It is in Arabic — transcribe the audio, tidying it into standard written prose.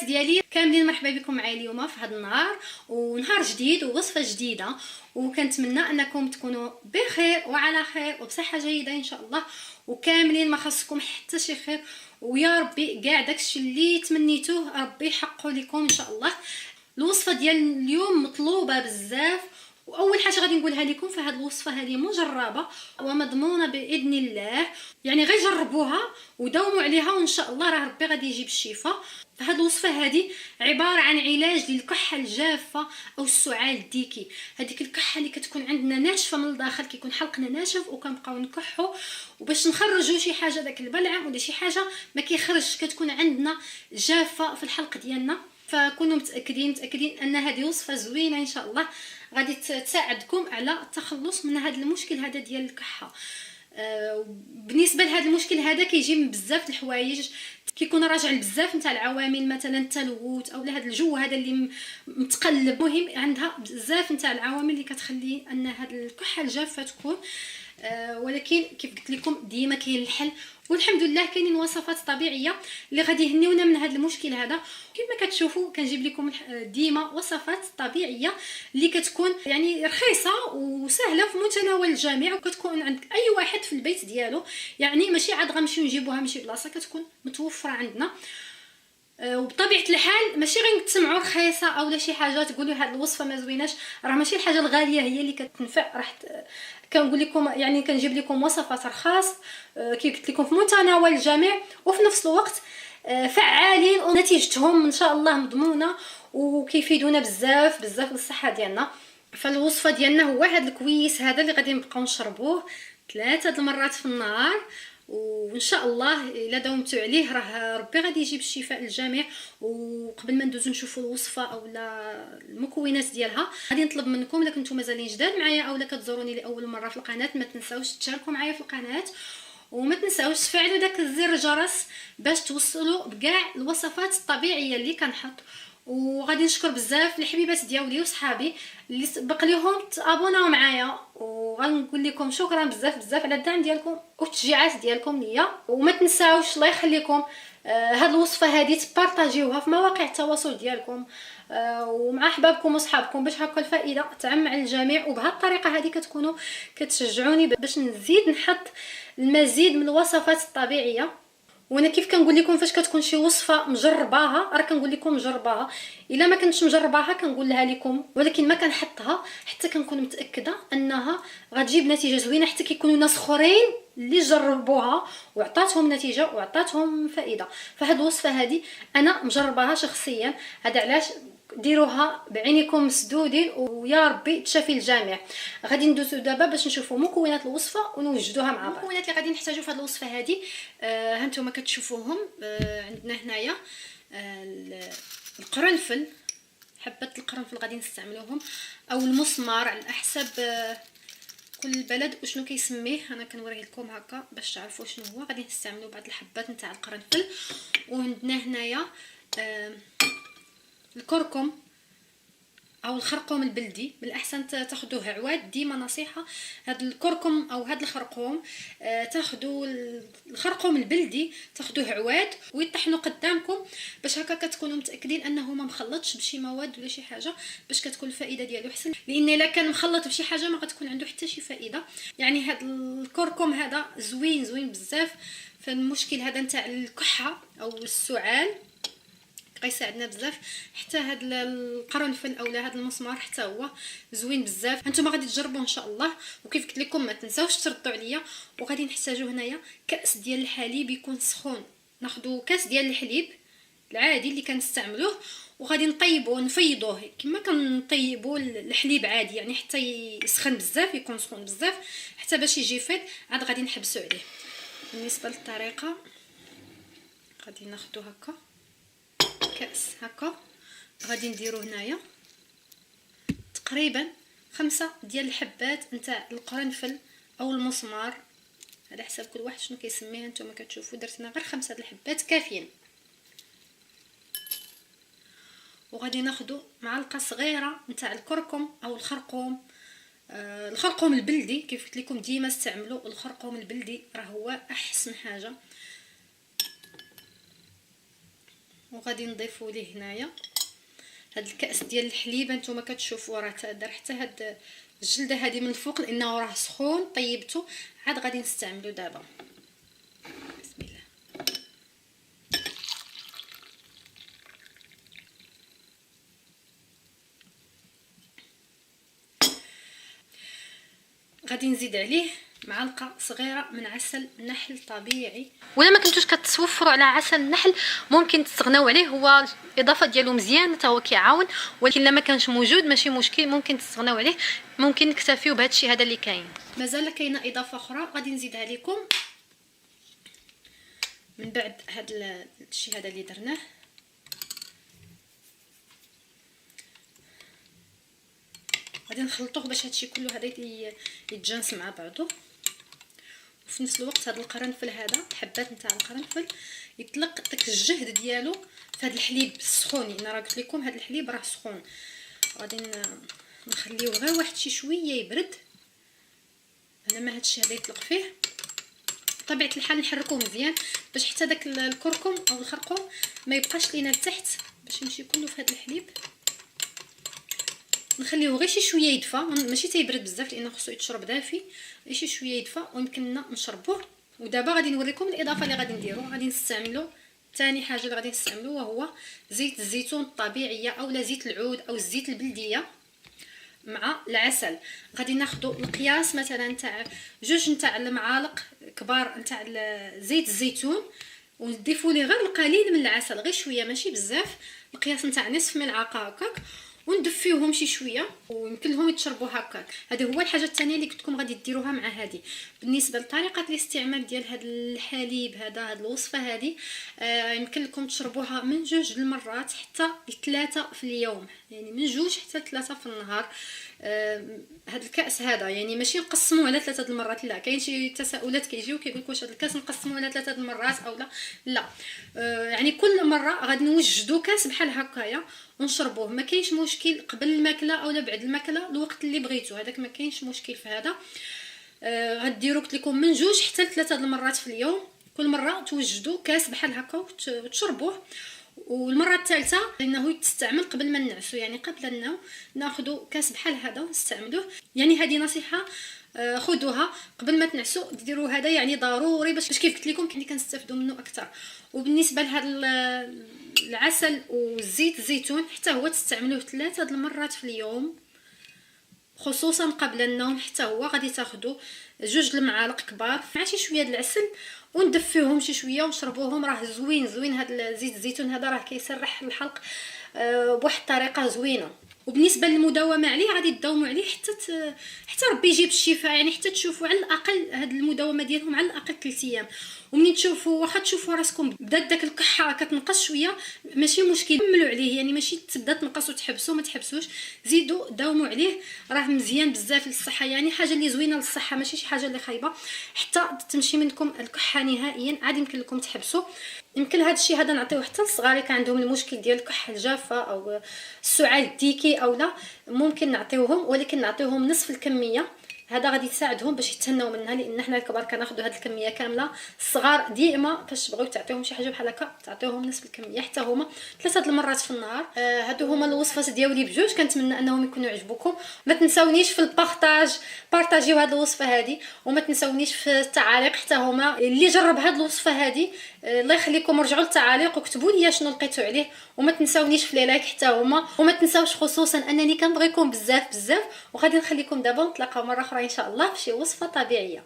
ديالي كاملين، مرحبا بكم معايا اليوم في هذا النهار ونهار جديد ووصفه جديده، وكنتمنى انكم تكونوا بخير وعلى خير وبصحه جيده ان شاء الله، وكاملين ما خصكم حتى شي خير، ويا ربي كاع داكشي اللي تمنيتوه ربي يحققه لكم ان شاء الله. الوصفه ديال اليوم مطلوبه بزاف، واول حاجه غادي نقولها لكم فهاد الوصفه هذه مجربه ومضمونه باذن الله، يعني غير جربوها وداوموا عليها وان شاء الله راه ربي غادي يجيب الشفاء. فهاد الوصفه هذه عباره عن علاج للكحه الجافه او السعال الديكي، هذيك الكحه اللي كتكون عندنا ناشفه من الداخل، كيكون حلقنا ناشف وكنبقاو نكحوا، وباش نخرجوا شي حاجه داك البلعم ولا شي حاجه ما كيخرجش، كتكون عندنا جافه في الحلق ديالنا. فكونوا متاكدين ان هذه وصفه زوينه ان شاء الله غادي تساعدكم على التخلص من هذا المشكل هذا ديال الكحه. بالنسبه لهذا المشكل هذا كيجي من بزاف الحوايج، كيكون راجع لبزاف نتاع العوامل، مثلا التلوث او هذا الجو هذا اللي متقلب، مهم عندها بزاف نتاع العوامل اللي كتخلي ان هذه الكحه الجافه تكون. ولكن كيف قلت لكم ديما كاين الحل، والحمد لله كاينين وصفات طبيعيه اللي غادي يهنيونا من هذا المشكل هذا. كما كتشوفوا كنجيب لكم ديما وصفات طبيعيه اللي كتكون يعني رخيصه وسهله في متناول الجميع، وكتكون عند اي واحد في البيت ديالو، يعني ماشي عاد غنمشيو نجيبوها من شي بلاصه، كتكون متوفره عندنا. وبطبيعه الحال ماشي غير تسمعوا رخيصه او شي حاجه تقولوا هذه الوصفه ما زويناش، راه ماشي الحاجه الغاليه هي اللي كتنفع، راح كنقول لكم يعني كنجيب لكم وصفات رخاص كي قلت لكم في متناول الجميع، وفي نفس الوقت فعالين ونتيجتهم ان شاء الله مضمونه وكيفيدونا بزاف بزاف للصحه ديالنا. فالوصفه ديالنا هو هذا الكويس هذا اللي غادي نبقاو نشربوه 3 المرات في النهار، وان شاء الله الا داومتوا عليه راه ربي غادي يجيب الشفاء للجميع. وقبل ما ندوزو نشوفوا الوصفه اولا المكونات ديالها، غادي نطلب منكم الا كنتم مازالين جداد معايا اولا كتزوروني لاول مره في القناه، ما تنساوش تشاركوا معايا في القناه، وما تنساوش تفعلوا داك زر الجرس باش توصلوا بكاع الوصفات الطبيعيه اللي كنحط. وغادي نشكر بزاف الحبيبات ديالي وصحابي اللي سبق ليهم تابوناو معايا، وغنقول لكم شكرا بزاف بزاف على الدعم ديالكم والتشجيعات ديالكم ليا. وما تنساوش الله يخليكم هاد الوصفه هذه تبارطاجيوها في مواقع التواصل ديالكم ومع احبابكم وصحابكم باش هكا الفائده تعم على الجميع، وبهذه الطريقه هذه كتكونوا كتشجعوني باش نزيد نحط المزيد من الوصفات الطبيعيه. وانا كيف كنقول لكم فاش كتكون شي وصفه مجرباها راه كنقول لكم مجرباها، الا ما كنتش مجرباها كنقولها لكم ولكن ما كنحطها حتى كنكون متاكده انها غتجيب نتيجه زوينه، حتى كيكونوا ناس اخرين اللي جربوها وعطاتهم نتيجه وعطاتهم فائده. فهاد الوصفه هذه انا مجرباها شخصيا، هذا علاش ديروها بعينيكم مسدودين ويا ربي تشافي الجميع. غادي ندوزو دابا باش نشوفوا مكونات الوصفه ونوجدوها مع بعض. المكونات اللي غادي نحتاجو في هذه الوصفه هذه ها نتوما كتشوفوهم. عندنا هنايا القرنفل، حبه القرنفل غادي نستعملوهم، او المسمار على حسب كل بلد وشنو كيسميه، انا كنوريه لكم هكا باش تعرفوا شنو هو. غادي نستعملوا بعض الحبات نتاع القرنفل. وعندنا هنايا الكركم او الخرقوم البلدي، بالاحسن تاخذوه عواد، ديما نصيحه هذا الكركم او هذا الخرقوم تاخذوا الخرقوم البلدي تاخذوه عواد ويطحنوا قدامكم باش هكا كتكونوا متاكدين انه ما مخلطش بشي مواد ولا شي حاجه، باش كتكون الفائده ديالو احسن، لان الا كان مخلط بشي حاجه ما غتكون عنده حتى شي فائده. يعني هذا الكركم هذا زوين بزاف في المشكل هذا نتاع الكحه او السعال، غيساعدنا بزاف. حتى هاد القرنفل اولا هاد المسمار حتى هو زوين بزاف. هانتوما غادي تجربوا ان شاء الله، وكيف قلت لكم ما تنساوش تردوا عليا. وغادي نحتاجوا هنايا كاس ديال الحليب يكون سخون، ناخذوا كاس ديال الحليب العادي اللي كنستعملوه وغادي نطيبوه نفيضوه كما كنطيبوا الحليب عادي، يعني حتى يسخن بزاف، يكون سخون بزاف حتى باش يجي فيض، عاد غادي نحبسوا عليه. بالنسبه للطريقه غادي ناخذوا هكا كاس هكا، غادي نديرو هنايا تقريبا 5 ديال الحبات نتاع القرنفل او المسمار، على حسب كل واحد شنو كيسميه. نتوما كتشوفوا درتنا غير 5 د الحبات كافيين. وغادي ناخذوا معلقه صغيره نتاع الكركم او الخرقوم، الخرقوم البلدي كيف قلت لكم ديما استعملوا الخرقوم البلدي، راه هو احسن حاجه. وغادي نضيفوا ليه هنايا هاد الكاس ديال الحليب. هانتوما كتشوفوا راه دار حتى هاد الجلده هذه من الفوق لانه راه سخون. طيبته عاد غادي نستعملو دابا. بسم الله. غادي نزيد عليه معلقه صغيره من عسل نحل طبيعي. ولا ما كنتوش كتوفروا على عسل النحل ممكن تستغناو عليه، هو الاضافه ديالو مزيان حتى هو كيعاون. ولكن لما كانش موجود ماشي مشكل، ممكن تستغناو عليه، ممكن نكتفيو بهذا الشيء هذا اللي كاين. مازال كاينه اضافه اخرى غادي نزيدها لكم من بعد هذا الشيء هذا اللي درناه. غادي نخلطوه باش هادشي كله هذا يتجانس مع بعضه. وفي نفس الوقت هذا القرنفل هذا الحبات نتاع القرنفل يطلق داك الجهد ديالو في هذا الحليب السخون. انا راه قلت لكم هذا الحليب راه سخون. غادي نخليوه غير واحد شي شويه يبرد على ما هذا الشيء هذا يطلق فيه. بطبيعه الحال نحركوه مزيان باش حتى داك الكركم او الخرقوم ما يبقاش لينا لتحت، باش يمشي كله في هذا الحليب. نخليوه غير شي شويه يدفى، ماشي تيبرد بزاف لانه خصو يتشرب دافي، غير شي شويه يدفى ويمكننا نشربوه. ودابا غادي نوريكم الاضافه اللي غادي نديرو. غادي نستعملو ثاني حاجه اللي غادي نستعملو وهو زيت الزيتون الطبيعيه اولا زيت العود او الزيت البلديه مع العسل. غادي ناخذوا القياس مثلا تاع 2 نتاع المعالق كبار نتاع زيت الزيتون ونضيفوا ليه غير القليل من العسل، غير شويه ماشي بزاف، القياس نتاع نصف ملعقه هكاك، وندفيوهم شي شويه ويمكن لهم يتشربوا هكاك. هذه هو الحاجه الثانيه اللي كنتكم غادي ديروها مع هذه. بالنسبه لطريقه الاستعمال ديال هذا الحليب هذا الوصفه هذه يمكن لكم تشربوها من 2 المرات حتى 3 في اليوم، يعني من 2 حتى 3 في النهار. هذا الكاس هذا يعني ماشي نقسموه على 3 المرات، لا. كاين شي تساؤلات كيجيو كيقول لك واش هذا الكاس نقسموه على 3 المرات او لا. يعني كل مره غادي نوجدوا كاس بحال هكايا ونشربوه. ما كاينش مشكل قبل الماكله اولا بعد الماكله، الوقت اللي بغيتو هذاك ما كاينش مشكل في هذا. غديروا قلت لكم من 2 حتى 3 المرات في اليوم، كل مره توجدوا كاس بحال هكا وتشربوه. والمره الثالثه انه تستعمل قبل ما ننعسو، يعني قبل النوم ناخذوا كاس بحال هذا ونستعملوه. يعني هذه نصيحه خذوها قبل ما تنعسوا، ديروا هذا يعني ضروري باش كيف قلت لكم كنستافدوا منه اكثر. وبالنسبه لهذا العسل والزيت الزيتون حتى هو تستعملوه 3 المرات في اليوم خصوصا قبل النوم. حتى هو غادي تاخذوا 2 المعالق كبار مع شي شويه د العسل وندفيوهم شي شويه ونشربوهم. راه زوين هذا زيت الزيتون هذا راه كيسرح الحلق بواحد الطريقه زوينه. وبالنسبه للمداومه عليه غادي تداوموا عليه حتى ربي يجيب الشفاء، يعني حتى تشوفوا على الاقل هاد المداومه ديالهم على الاقل 3 ايام. ومنين تشوفوا واخا تشوفوا راسكم بدات داك الكحه كتنقص شويه ماشي مشكل، كملوا عليه، يعني ماشي تبدا تنقص وتحبسوا، ما تحبسوش، زيدوا داوموا عليه. راه مزيان بزاف للصحه، يعني حاجه اللي زوينه للصحه ماشي شي حاجه اللي خايبه. حتى تمشي منكم الكحه نهائيا عاد يمكن لكم تحبسوا. يمكن هذا الشيء هذا نعطيوه حتى للصغار اللي كان عندهم المشكل ديال الكحه الجافه او السعال الديكي او لا، ممكن نعطيوهم، ولكن نعطيوهم نصف الكميه. هذا غادي يساعدهم باش يتهناو منها، لان حنا الكبار كناخذوا هذه الكميه كامله. الصغار ديما فاش تبغيو تعطيوهم شي حاجه بحال هكا تعطيوهم نصف الكميه حتى هما 3 المرات في النهار. هادو هما الوصفات ديالي بجوج، كنتمنى انهم يكونوا عجبوكم. ما تنساونيش في البارطاج، بارطاجيو هذه الوصفه هذه، وما تنساونيش في التعاليق حتى هما اللي جرب هذه الوصفه هذه. الله يخليكم رجعوا للتعاليق وكتبوا لي شنو لقيتوا عليه، وما تنساونيش في لي لايك حتى هما، وما تنساوش خصوصا انني كنبغيكم بزاف. وغادي نخليكم دابا نتلاقاو مره اخرى ان شاء الله في شي وصفه طبيعيه.